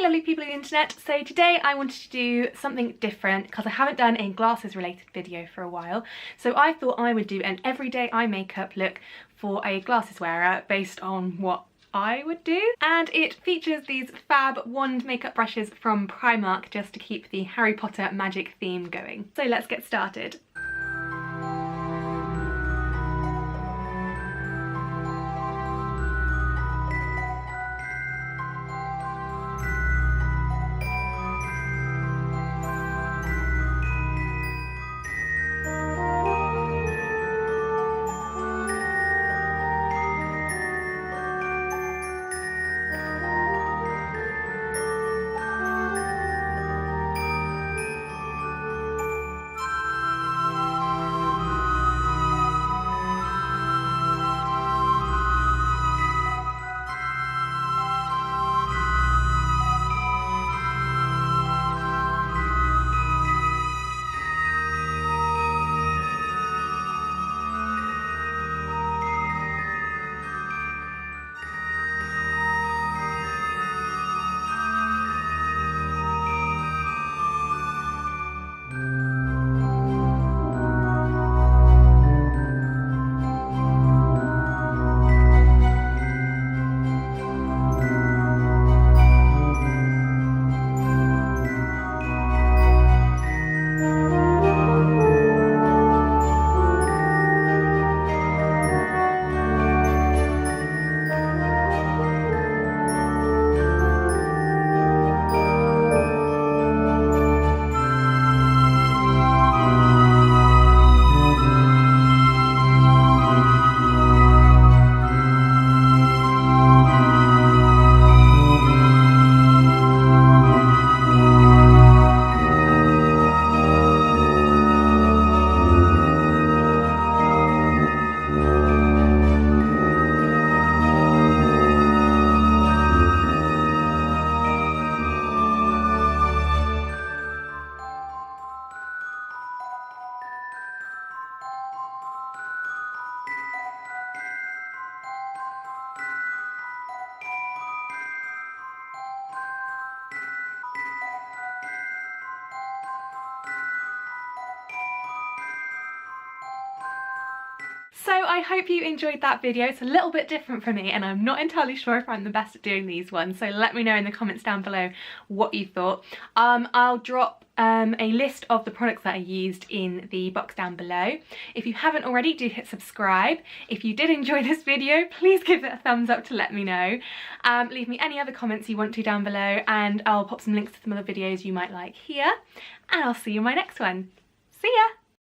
Hey lovely people of the internet, so today I wanted to do something different because I haven't done a glasses related video for a while. So I thought I would do an everyday eye makeup look for a glasses wearer based on what I would do. And it features these fab wand makeup brushes from Primark just to keep the Harry Potter magic theme going. So let's get started. So I hope you enjoyed that video. It's a little bit different for me and I'm not entirely sure if I'm the best at doing these ones, so let me know in the comments down below what you thought. I'll drop a list of the products that I used in the box down below. If you haven't already, do hit subscribe. If you did enjoy this video, please give it a thumbs up to let me know. Leave me any other comments you want to down below and I'll pop some links to some other videos you might like here. And I'll see you in my next one. See ya!